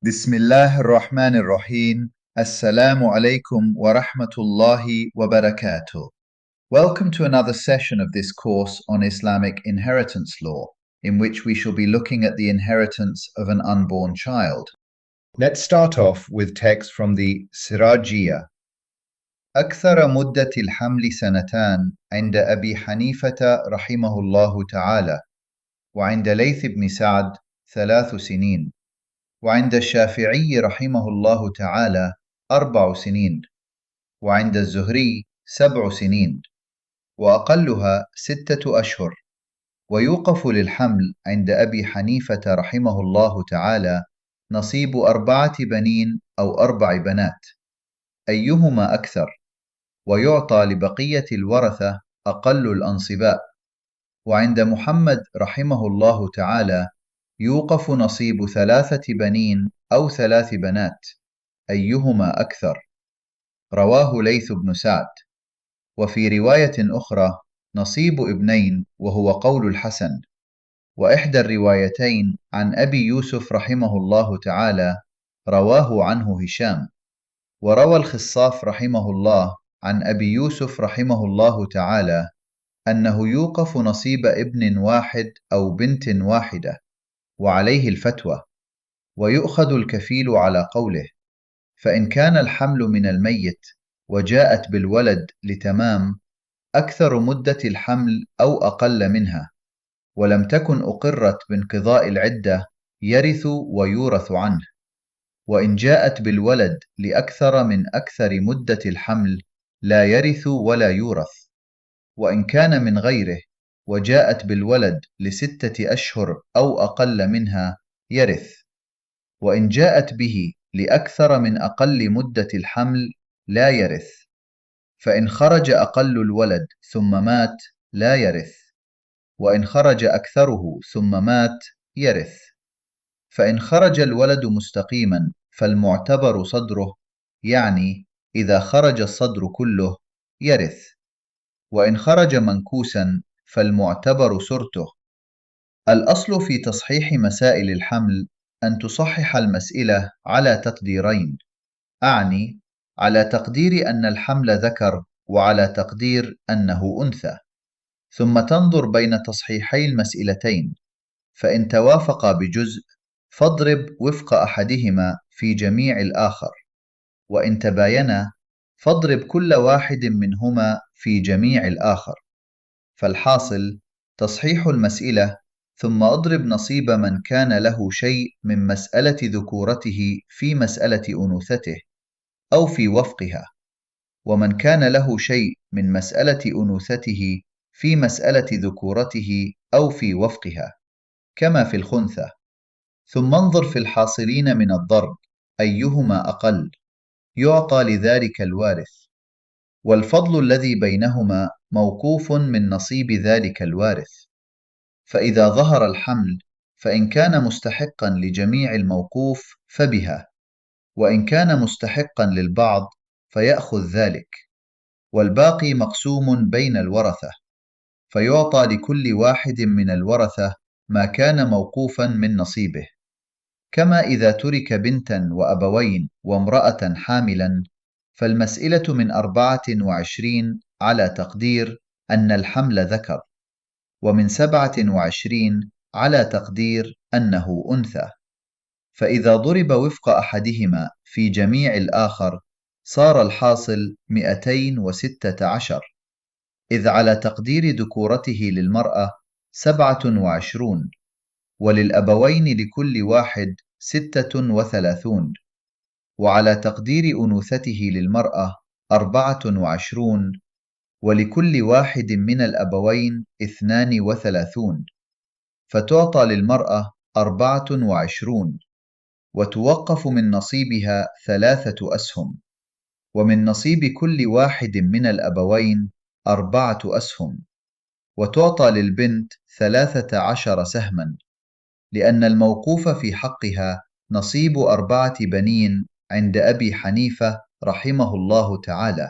بسم الله الرحمن الرحيم. Assalamu alaikum wa rahmatullahi wa barakatuh. Welcome to another session of this course on Islamic inheritance law, in which we shall be looking at the inheritance of an unborn child. Let's start off with text from the Sirajiyya. أكثر مدة الحمل سنتان عند أبي حنيفة رحمه الله تعالى، وعند ليث بن سعد 3 سنين، وعند الشافعي رحمه الله تعالى 4 سنين، وعند الزهري 7 سنين، وأقلها 6 أشهر. ويوقف للحمل عند أبي حنيفة رحمه الله تعالى نصيب 4 بنين أو 4 بنات، أيهما أكثر، ويعطى لبقية الورثة أقل الأنصباء. وعند محمد رحمه الله تعالى يوقف نصيب 3 بنين أو 3 بنات، أيهما أكثر، رواه ليث بن سعد. وفي رواية أخرى نصيب ابنين، وهو قول الحسن. وإحدى الروايتين عن أبي يوسف رحمه الله تعالى رواه عنه هشام. وروى الخصاف رحمه الله عن أبي يوسف رحمه الله تعالى أنه يوقف نصيب ابن واحد أو بنت واحدة، وعليه الفتوى، ويؤخذ الكفيل على قوله. فإن كان الحمل من الميت وجاءت بالولد لتمام أكثر مدة الحمل أو أقل منها، ولم تكن أقرت بانقضاء العدة، يرث ويورث عنه. وإن جاءت بالولد لأكثر من أكثر مدة الحمل لا يرث ولا يورث. وإن كان من غيره وجاءت بالولد ل6 أشهر أو أقل منها يرث. وإن جاءت به لأكثر من أقل مدة الحمل لا يرث. فإن خرج أقل الولد ثم مات لا يرث، وإن خرج أكثره ثم مات يرث. فإن خرج الولد مستقيما فالمعتبر صدره، يعني إذا خرج الصدر كله يرث. وإن خرج منكوسا فالمعتبر سرته. الأصل في تصحيح مسائل الحمل أن تصحح المسألة على تقديرين، أعني على تقدير أن الحمل ذكر، وعلى تقدير أنه أنثى، ثم تنظر بين تصحيحي المسألتين، فإن توافقا بجزء فاضرب وفق أحدهما في جميع الآخر، وإن تباينا فاضرب كل واحد منهما في جميع الآخر. فالحاصل تصحيح المسألة، ثم اضرب نصيب من كان له شيء من مسألة ذكورته في مسألة أنوثته أو في وفقها، ومن كان له شيء من مسألة أنوثته في مسألة ذكورته أو في وفقها، كما في الخنثى. ثم انظر في الحاصلين من الضرب أيهما أقل، يعطى لذلك الوارث. والفضل الذي بينهما موقوف من نصيب ذلك الوارث. فإذا ظهر الحمل فإن كان مستحقا لجميع الموقوف فبها، وإن كان مستحقا للبعض فيأخذ ذلك، والباقي مقسوم بين الورثة، فيعطى لكل واحد من الورثة ما كان موقوفا من نصيبه. كما إذا ترك بنتا وأبوين وامرأة حاملا، فالمسألة من 24 على تقدير أن الحمل ذكر، ومن 27 على تقدير أنه أنثى. فإذا ضرب وفق أحدهما في جميع الآخر صار الحاصل 216، إذ على تقدير ذكورته للمرأة 27، وللأبوين لكل واحد 36، وعلى تقدير أنوثته للمرأة 24، ولكل واحد من الأبوين 32، فتعطى للمرأة 24، وتوقف من نصيبها 3 أسهم، ومن نصيب كل واحد من الأبوين 4 أسهم، وتعطى للبنت 13 سهما، لأن الموقوف في حقها نصيب 4 بنين عند أبي حنيفة رحمه الله تعالى.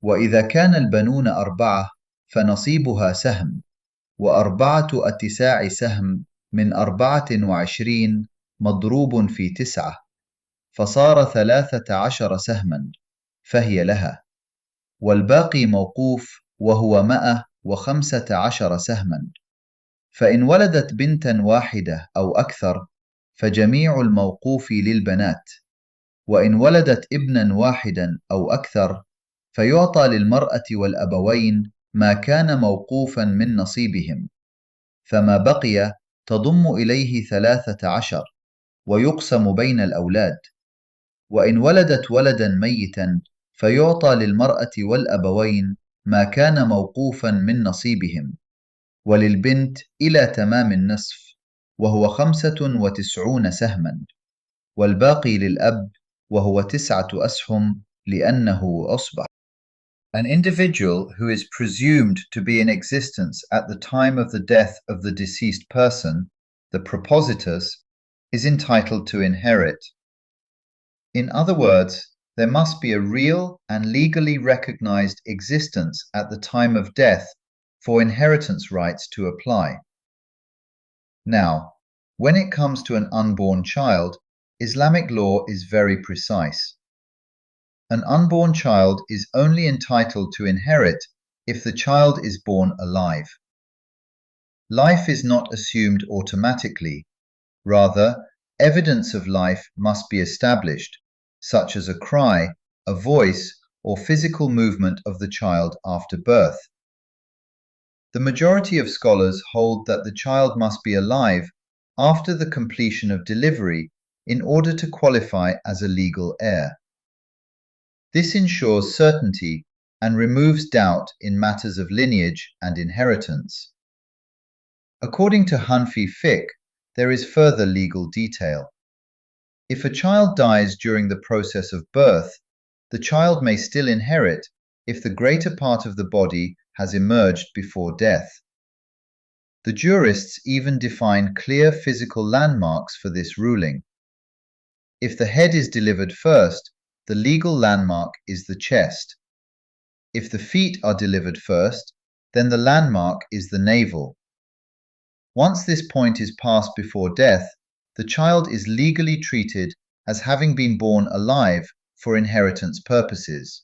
وإذا كان البنون 4 فنصيبها سهم، و4 أتساع سهم من 24 مضروب في 9 فصار 13 سهما فهي لها، والباقي موقوف وهو 115 سهما. فإن ولدت بنتا واحدة أو أكثر فجميع الموقوف للبنات، وإن ولدت ابنا واحدا أو أكثر فيعطى للمرأة والأبوين ما كان موقوفا من نصيبهم، فما بقي تضم إليه 13 ويقسم بين الأولاد. وإن ولدت ولدا ميتا فيعطى للمرأة والأبوين ما كان موقوفا من نصيبهم، وللبنت إلى تمام النصف وهو 95 سهما، والباقي للأب وهو 9 أسهم لأنه أصبح. An individual who is presumed to be in existence at the time of the death of the deceased person, the propositus, is entitled to inherit. In other words, there must be a real and legally recognized existence at the time of death for inheritance rights to apply. Now, when it comes to an unborn child, Islamic law is very precise. An unborn child is only entitled to inherit if the child is born alive. Life is not assumed automatically. Rather, evidence of life must be established, such as a cry, a voice, or physical movement of the child after birth. The majority of scholars hold that the child must be alive after the completion of delivery in order to qualify as a legal heir. This ensures certainty and removes doubt in matters of lineage and inheritance. According to Hanfi fiqh, there is further legal detail. If a child dies during the process of birth, the child may still inherit if the greater part of the body has emerged before death. The jurists even define clear physical landmarks for this ruling. If the head is delivered first, the legal landmark is the chest. If the feet are delivered first, then the landmark is the navel. Once this point is passed before death, the child is legally treated as having been born alive for inheritance purposes.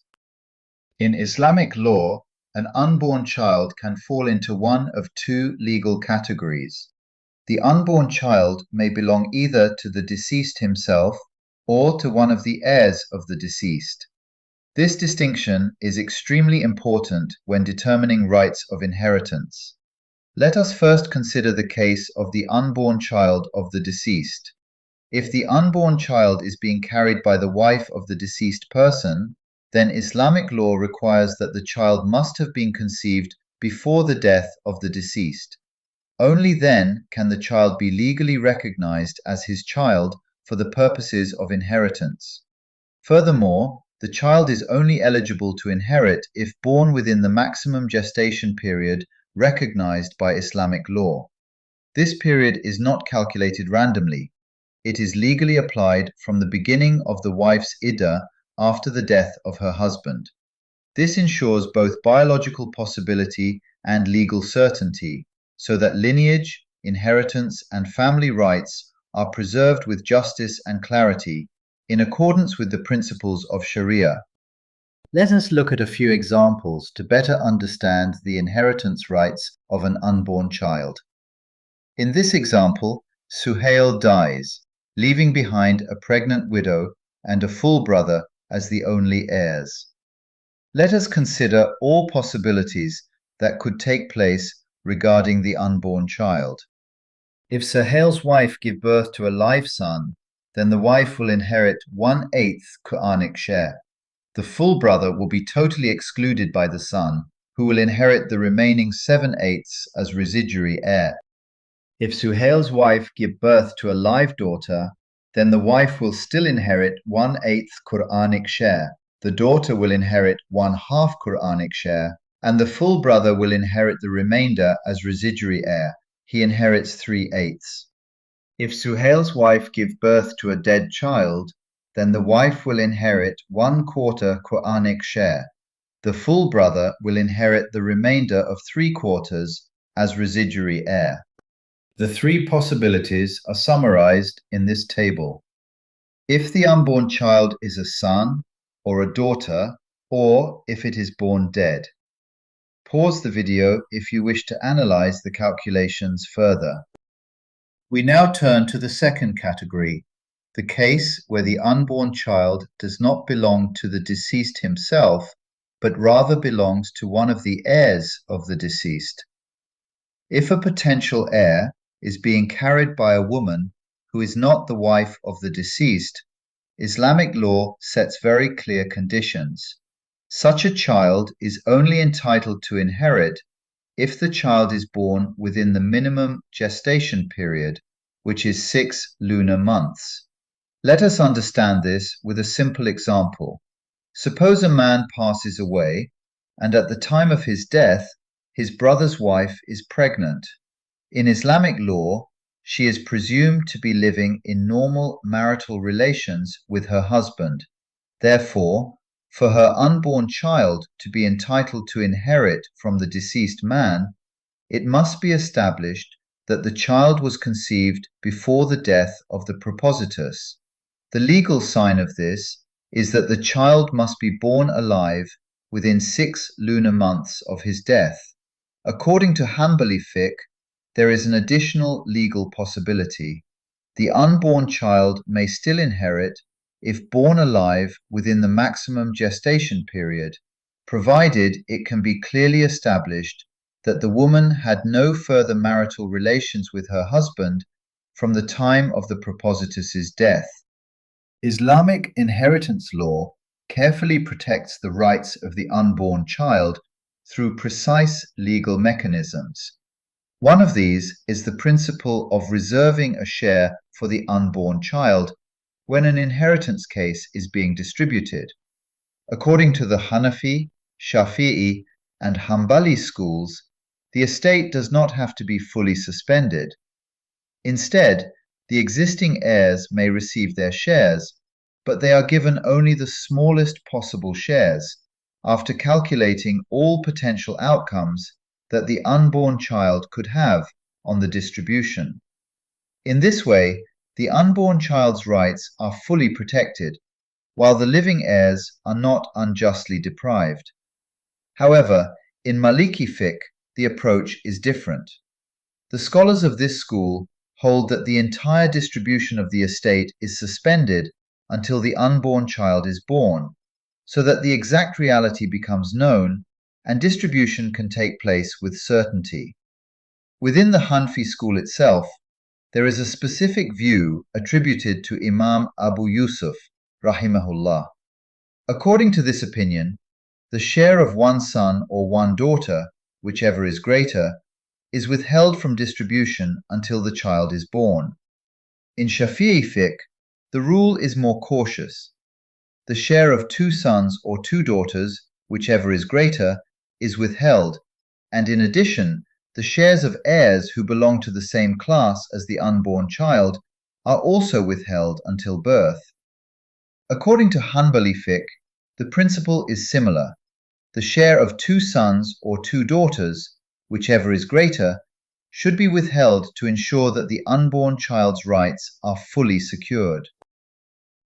In Islamic law, an unborn child can fall into one of two legal categories. The unborn child may belong either to the deceased himself or to one of the heirs of the deceased. This distinction is extremely important when determining rights of inheritance. Let us first consider the case of the unborn child of the deceased. If the unborn child is being carried by the wife of the deceased person, then Islamic law requires that the child must have been conceived before the death of the deceased. Only then can the child be legally recognized as his child for the purposes of inheritance. Furthermore, the child is only eligible to inherit if born within the maximum gestation period recognized by Islamic law. This period is not calculated randomly. It is legally applied from the beginning of the wife's iddah after the death of her husband. This ensures both biological possibility and legal certainty, so that lineage, inheritance, and family rights are preserved with justice and clarity, in accordance with the principles of Sharia. Let us look at a few examples to better understand the inheritance rights of an unborn child. In this example, Suhail dies, leaving behind a pregnant widow and a full brother as the only heirs. Let us consider all possibilities that could take place regarding the unborn child. If Suhail's wife give birth to a live son, then the wife will inherit 1/8 Quranic share. The full brother will be totally excluded by the son, who will inherit the remaining 7/8 as residuary heir. If Suhail's wife give birth to a live daughter, then the wife will still inherit 1/8 Quranic share. The daughter will inherit 1/2 Quranic share, and the full brother will inherit the remainder as residuary heir. He inherits 3/8. If Suhail's wife give birth to a dead child, then the wife will inherit 1/4 Quranic share. The full brother will inherit the remainder of 3/4 as residuary heir. The three possibilities are summarized in this table. If the unborn child is a son or a daughter, or if it is born dead. Pause the video if you wish to analyze the calculations further. We now turn to the second category, the case where the unborn child does not belong to the deceased himself, but rather belongs to one of the heirs of the deceased. If a potential heir is being carried by a woman who is not the wife of the deceased, Islamic law sets very clear conditions. Such a child is only entitled to inherit if the child is born within the minimum gestation period, which is 6 lunar months. Let us understand this with a simple example. Suppose a man passes away, and at the time of his death, his brother's wife is pregnant. In Islamic law, she is presumed to be living in normal marital relations with her husband. Therefore, for her unborn child to be entitled to inherit from the deceased man, it must be established that the child was conceived before the death of the propositus. The legal sign of this is that the child must be born alive within 6 lunar months of his death. According to Hanbali fiqh, there is an additional legal possibility. The unborn child may still inherit if born alive within the maximum gestation period, provided it can be clearly established that the woman had no further marital relations with her husband from the time of the propositus's death. Islamic inheritance law carefully protects the rights of the unborn child through precise legal mechanisms. One of these is the principle of reserving a share for the unborn child when an inheritance case is being distributed. According to the Hanafi, Shafi'i, and Hanbali schools, the estate does not have to be fully suspended. Instead, the existing heirs may receive their shares, but they are given only the smallest possible shares, after calculating all potential outcomes that the unborn child could have on the distribution. In this way, the unborn child's rights are fully protected, while the living heirs are not unjustly deprived. However, in Maliki fiqh, the approach is different. The scholars of this school hold that the entire distribution of the estate is suspended until the unborn child is born, so that the exact reality becomes known and distribution can take place with certainty. Within the Hanfi school itself, there is a specific view attributed to Imam Abu Yusuf, rahimahullah. According to this opinion, the share of one son or one daughter, whichever is greater, is withheld from distribution until the child is born. In Shafi'i fiqh, the rule is more cautious. The share of 2 sons or 2 daughters, whichever is greater, is withheld, and in addition, the shares of heirs who belong to the same class as the unborn child are also withheld until birth. According to Hanbali fiqh, the principle is similar. The share of 2 sons or 2 daughters, whichever is greater, should be withheld to ensure that the unborn child's rights are fully secured.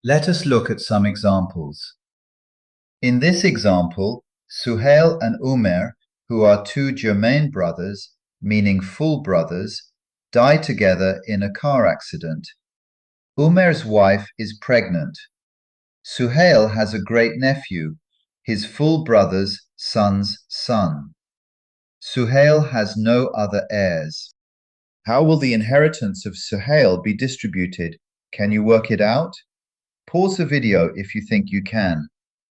Let us look at some examples. In this example, Suhail and Umar, who are 2 germain brothers, meaning full brothers, die together in a car accident. Umar's wife is pregnant. Suhail has a great nephew, his full brother's son's son. Suhail has no other heirs. How will the inheritance of Suhail be distributed? Can you work it out? Pause the video if you think you can.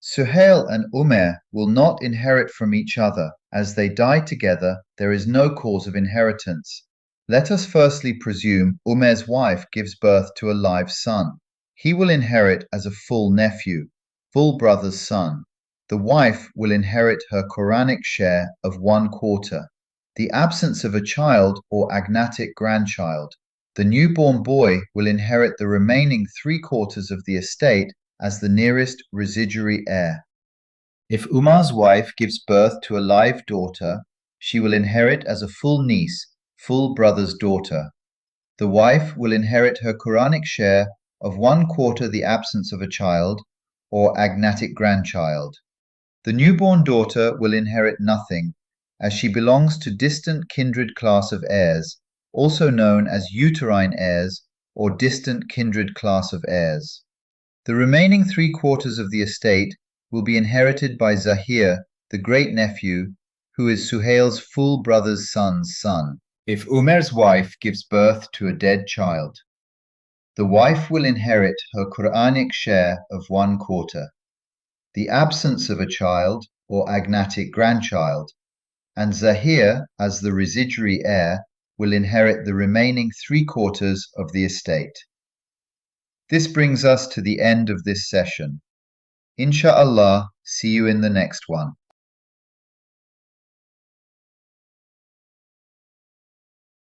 Suhail and Umar will not inherit from each other. As they die together, there is no cause of inheritance. Let us firstly presume Umar's wife gives birth to a live son. He will inherit as a full nephew, full brother's son. The wife will inherit her Quranic share of 1/4. The absence of a child or agnatic grandchild. The newborn boy will inherit the remaining 3/4 of the estate as the nearest residuary heir. If Umar's wife gives birth to a live daughter, she will inherit as a full niece, full brother's daughter. The wife will inherit her Quranic share of 1/4 the absence of a child or agnatic grandchild. The newborn daughter will inherit nothing, as she belongs to distant kindred class of heirs, also known as uterine heirs or distant kindred class of heirs. The remaining 3/4 of the estate will be inherited by Zahir, the great-nephew, who is Suhail's full brother's son's son, if Umer's wife gives birth to a dead child. The wife will inherit her Quranic share of 1/4, the absence of a child or agnatic grandchild, and Zahir, as the residuary heir, will inherit the remaining 3/4 of the estate. This brings us to the end of this session. Insha'Allah, see you in the next one.